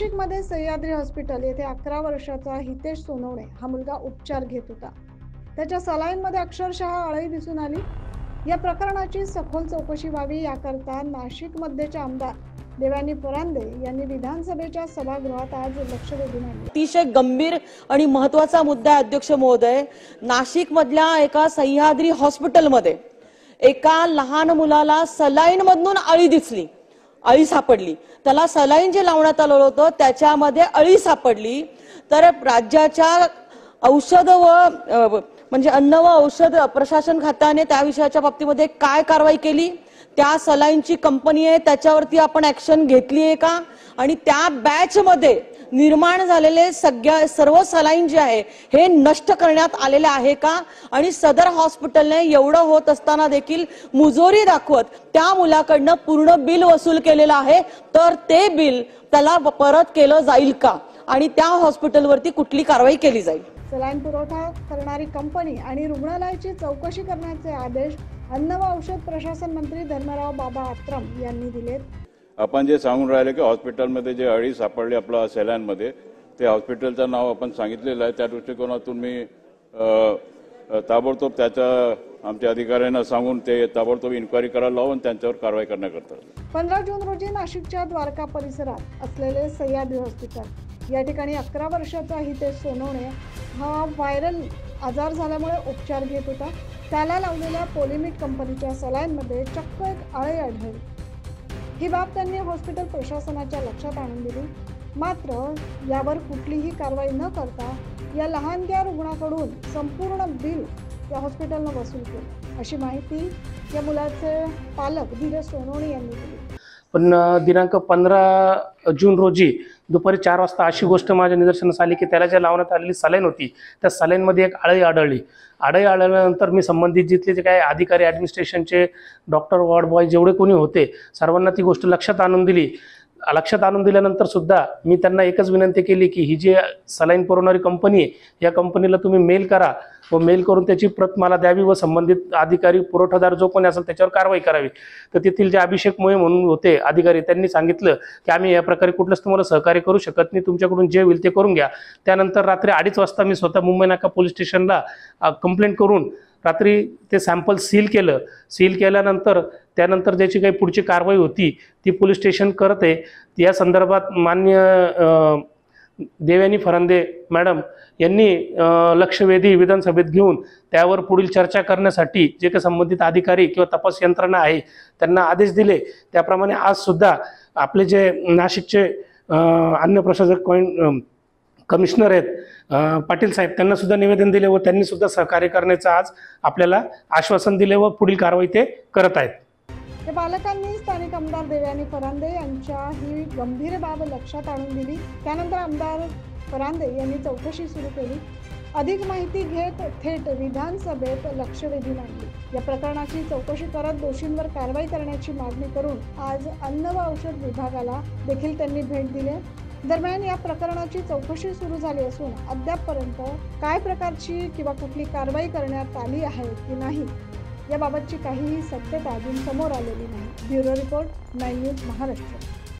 नाशिकमध्ये सह्याद्री हॉस्पिटल येथे 11 वर्षाचा हितेश सोनवणे हा मुलगा उपचार घेत होता। त्याच्या सलाईनमध्ये अक्षरशः अळई दिसून आली। या प्रकरणाची सखोल चौकशी व्हावी याकरता नाशिकमध्येचे आमदार देवयानी फरांदे यांनी विधानसभेच्या सभागृहात आज लक्ष वेधून आणले। अतिशय गंभीर आणि महत्त्वाचा मुद्दा आहे अध्यक्ष महोदय। नाशिकमधल्या एका सह्याद्री हॉस्पिटलमध्ये एका लहान मुलाला सलाईन मधून अळी दिसली, अळी सापडली। त्याला सलाईन जे लावण्यात आलं होतं त्याच्यामध्ये अळी सापडली। तर राज्याच्या औषध व म्हणजे अन्न व औषध प्रशासन खात्याने त्या विषयाच्या बाबतीमध्ये काय कारवाई केली, त्या सलाईनची कंपनी आहे त्याच्यावरती आपण ऍक्शन घेतली आहे का, आणि त्या बॅच मध्ये निर्माण झालेले सर्व सलाईन जे आहे हे नष्ट करण्यात आलेले आहे का, आणि सदर हॉस्पिटलने एवढं होत असताना देखील मुजोरी दाखवत त्या मुलाकडनं पूर्ण बिल वसूल केलेलं आहे, तर ते बिल त्याला परत केलं जाईल का, आणि त्या हॉस्पिटलवरती कुठली कारवाई केली जाईल। सलाईन पुरवठा करणारी कंपनी आणि रुग्णालयाची चौकशी करण्याचे आदेश अन्न व औषध प्रशासन मंत्री धर्मराव बाबा आत्रम यांनी दिलेत। आपण जे सांगून राहिले की हॉस्पिटलमध्ये जे अळी सापडली आपल्या सलाईनमध्ये, ते हॉस्पिटलचं नाव आपण सांगितलेलं आहे। त्या दृष्टिकोनातून मी ताबडतोब त्याच्या आमच्या अधिकाऱ्यांना सांगून ते ताबडतोब इन्क्वायरी करायला लावून त्यांच्यावर कारवाई करण्याकरता 15 जून रोजी नाशिकच्या द्वारका परिसरात असलेले सह्याद्री हॉस्पिटल या ठिकाणी 11 वर्षाचा हितेश सोनवणे हा व्हायरल आजार झाल्यामुळे उपचार घेत होता। त्याला लावलेल्या पॉलिमिट कंपनीच्या सलाईनमध्ये चक्क एक अळी आढळली। ही बाब त्यांनी हॉस्पिटल प्रशासनाच्या लक्षात आणून दिली, मात्र यावर कुठलीही कारवाई न करता या लहानग्या रुग्णाकडून संपूर्ण बिल या हॉस्पिटलने वसूल केले, अशी माहिती या मुलाचे पालक धीरज सोनवणे यांनी दिली। पण दिनांक 15 जून रोजी दुपारी 4 वाजता अशी गोष्ट माझ्या निदर्शनास आली की त्याला जे लावण्यात आलेली सलाईन होती त्या सलाईनमध्ये एक अळी आढळली। अळी आढळल्यानंतर मी संबंधित जिथले जे काही अधिकारी ॲडमिनिस्ट्रेशनचे डॉक्टर वॉर्ड बॉय जेवढे कोणी होते सर्वांना ती गोष्ट लक्षात आणून दिली। लक्षात आणून दिल्यानंतर सुद्धा मी त्यांना एकच विनंती केली की ही जी सलाईन पुरवणारी कंपनी आहे या कंपनीला तुम्ही मेल करा व मेल करून त्याची प्रत मला द्यावी व संबंधित अधिकारी पुरवठादार जो कोणी असेल त्याच्यावर कारवाई करावी। तर तेथील जे अभिषेक मोये म्हणून होते अधिकारी त्यांनी सांगितलं की आम्ही या प्रकारे कुठलंच तुम्हाला सहकार्य करू शकत नाही, तुमच्याकडून जे होईल ते करून घ्या। त्यानंतर रात्री 2:30 वाजता मी स्वतः मुंबई नाका पोलीस स्टेशनला कंप्लेंट करून रात्री ते सॅम्पल सील केलं। सील केल्यानंतर त्यानंतर ज्याची काही पुढची कारवाई होती ती पोलीस स्टेशन करत आहे। या संदर्भात माननीय देवयानी फरांदे मॅडम यांनी लक्षवेधी विधानसभेत घेऊन त्यावर पुढील चर्चा करण्यासाठी जे काही संबंधित अधिकारी किंवा तपास यंत्रणा आहे त्यांना आदेश दिले। त्याप्रमाणे आज सुद्धा आपले जे नाशिकचे अन्न प्रशासक कमिशनर आहेत पाटील साहेब त्यांना सुद्धा निवेदन दिले व त्यांनी सुद्धा सहकार्य करण्याचं आज आपल्याला आश्वासन दिले व पुढील कारवाई ते करत आहेत। त्या पालकांनी स्थानिक आमदार देवयानी फरांदे यांच्या ही गंभीर बाब लक्षात आणून दिली। त्यानंतर आमदार फरांदे यांनी चौकशी सुरू केली। अधिक माहिती घेत थेट विधानसभेत लक्ष वेधून आणले। या प्रकरणाची चौकशी करत दोषींवर कारवाई करण्याची मागणी करून आज अन्न व औषध विभागाला देखील त्यांनी भेट दिली। दरम्यान या प्रकरणाची चौकशी सुरू झाली असून अद्यापपर्यंत काय प्रकारची किंवा कुठली कारवाई करण्यात आली आहे की नाही याबाबतची काहीही सत्यता अजून समोर आलेली नाही। Bureau report 9 news Maharashtra.